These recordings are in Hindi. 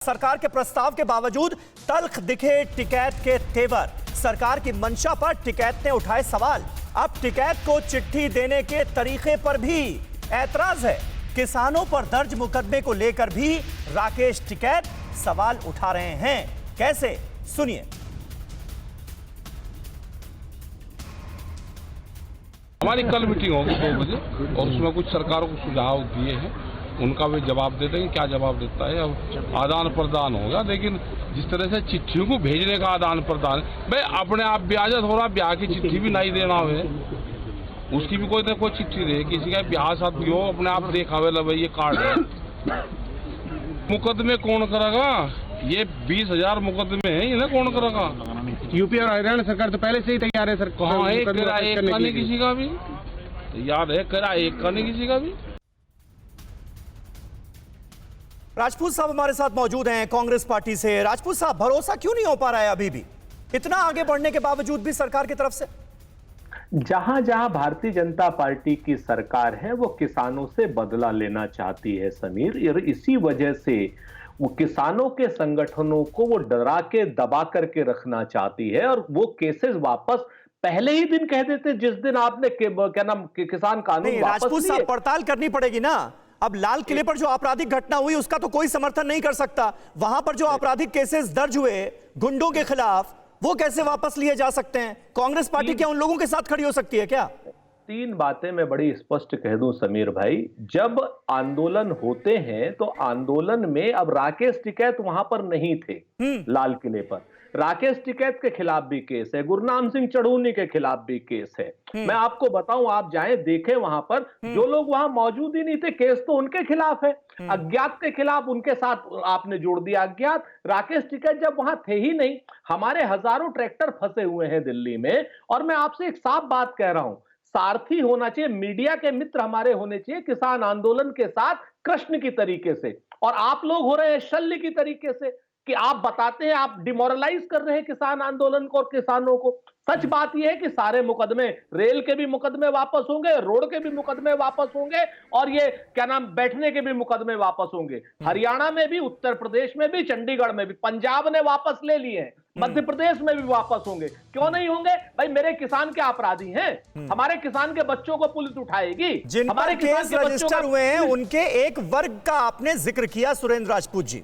सरकार के प्रस्ताव के बावजूद तल्ख दिखे टिकैत के तेवर। सरकार की मंशा पर टिकैत ने उठाए सवाल। अब टिकैत को चिट्ठी देने के तरीके पर भी ऐतराज है। किसानों पर दर्ज मुकदमे को लेकर भी राकेश टिकैत सवाल उठा रहे हैं। कैसे, सुनिए। हमारी कल मीटिंग होगी 2 बजे और उसमें कुछ सरकारों को सुझाव दिए हैं, उनका भी जवाब दे देंगे। क्या जवाब देता है, अब आदान प्रदान होगा। लेकिन जिस तरह से चिट्ठियों को भेजने का आदान प्रदान, भाई अपने आप ब्याज थोड़ा ब्याह की चिट्ठी भी नहीं देना हुए, उसकी भी कोई ना कोई चिट्ठी दे। किसी का ब्याह शादी हो, अपने आप देखावे लो भाई ये कार्ड है। मुकदमे कौन करेगा? ये 20,000 मुकदमे हैं, इन्हें कौन करेगा? यूपी और हरियाणा सरकार तो पहले से ही तैयार है सर। कहाँ एक करा एक का नहीं किसी का भी, याद है करा एक का नहीं किसी का भी। राजपूत साहब हमारे साथ मौजूद हैं कांग्रेस पार्टी से। राजपूत साहब, भरोसा क्यों नहीं हो पा रहा है अभी भी, इतना आगे बढ़ने के बावजूद भी सरकार की तरफ से? जहां जहां भारतीय जनता पार्टी की सरकार है वो किसानों से बदला लेना चाहती है समीर, और इसी वजह से वो किसानों के संगठनों को वो डरा के दबा करके रखना चाहती है। और वो केसेस वापस पहले ही दिन कह देते जिस दिन आपने क्या नाम किसान कानून वापस राजपूत साहब, पड़ताल करनी पड़ेगी ना। अब लाल किले पर जो आपराधिक घटना हुई उसका तो कोई समर्थन नहीं कर सकता। वहां पर जो आपराधिक केसेस दर्ज हुए गुंडों के खिलाफ, वो कैसे वापस लिए जा सकते हैं? कांग्रेस पार्टी क्या उन लोगों के साथ खड़ी हो सकती है क्या? 3 बातें मैं बड़ी स्पष्ट कह दूं समीर भाई। जब आंदोलन होते हैं तो आंदोलन में अब राकेश टिकैत वहां पर नहीं थे। लाल किले पर राकेश टिकैत के खिलाफ भी केस है, गुरनाम सिंह चढ़ूनी के खिलाफ भी केस है। मैं आपको बताऊं, आप जाएं देखें, वहां पर जो लोग वहां मौजूद ही नहीं थे, केस तो उनके खिलाफ है। अज्ञात के खिलाफ उनके साथ आपने जोड़ दिया अज्ञात। राकेश टिकैत जब वहां थे ही नहीं। हमारे हजारों ट्रैक्टर फंसे हुए हैं दिल्ली में, और मैं आपसे एक साफ बात कह रहा हूं, सारथी होना चाहिए, मीडिया के मित्र हमारे होने चाहिए किसान आंदोलन के साथ कृष्ण की तरीके से। और आप लोग हो रहे हैं शल्य की तरीके से कि आप बताते हैं, आप डिमोरलाइज कर रहे हैं किसान आंदोलन को और किसानों को। सच बात यह है कि सारे मुकदमे, रेल के भी मुकदमे वापस होंगे, रोड के भी मुकदमे वापस होंगे, और ये क्या नाम बैठने के भी मुकदमे वापस होंगे। हरियाणा में भी, उत्तर प्रदेश में भी, चंडीगढ़ में भी, पंजाब ने वापस ले लिए हैं, मध्य प्रदेश में भी वापस होंगे। क्यों नहीं होंगे भाई? मेरे किसान के अपराधी हैं, हमारे किसान के बच्चों को पुलिस उठाएगी। जिन पर केस रजिस्टर हुए हैं उनके एक वर्ग का आपने जिक्र किया सुरेंद्र राजपूत जी,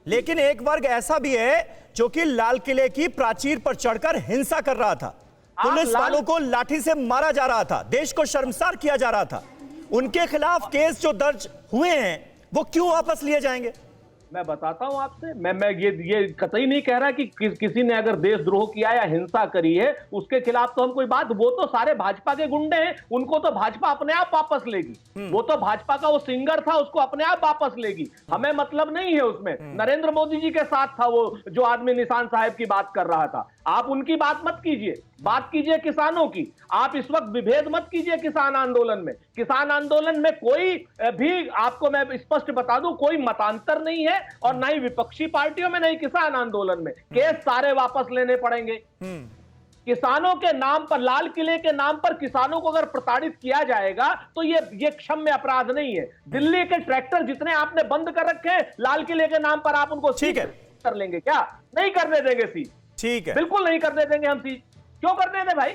लेकिन एक वर्ग ऐसा भी है जो कि लाल किले की प्राचीर पर चढ़कर हिंसा कर रहा था, पुलिस वालों को लाठी से मारा जा रहा था, देश को शर्मसार किया जा रहा था। उनके खिलाफ केस जो दर्ज हुए हैं वो क्यों वापस लिए जाएंगे? मैं बताता हूं आपसे, मैं ये कतई नहीं कह रहा कि किसी ने अगर देशद्रोह किया या हिंसा करी है उसके खिलाफ तो हम कोई बात, वो तो सारे भाजपा के गुंडे हैं, उनको तो भाजपा अपने आप वापस लेगी। वो तो भाजपा का वो सिंगर था, उसको अपने आप वापस लेगी, हमें मतलब नहीं है उसमें। नरेंद्र मोदी जी के साथ था वो जो आदमी निशान साहब की बात कर रहा था। आप उनकी बात मत कीजिए, बात कीजिए किसानों की। आप इस वक्त विभेद मत कीजिए किसान आंदोलन में। किसान आंदोलन में कोई भी, आपको मैं स्पष्ट बता दूं, कोई मतांतर नहीं है, और ना ही विपक्षी पार्टियों में, नहीं किसान आंदोलन में। केस सारे वापस लेने पड़ेंगे। किसानों के नाम पर, लाल किले के नाम पर किसानों को अगर प्रताड़ित किया जाएगा तो ये क्षम्य अपराध नहीं है। दिल्ली के ट्रैक्टर जितने आपने बंद कर रखे हैं, लाल किले के नाम पर आप उनको ठीक है कर लेंगे क्या? नहीं करने देंगे सीज, ठीक है, बिल्कुल नहीं करने देंगे हम सीज। क्यों करने दें भाई?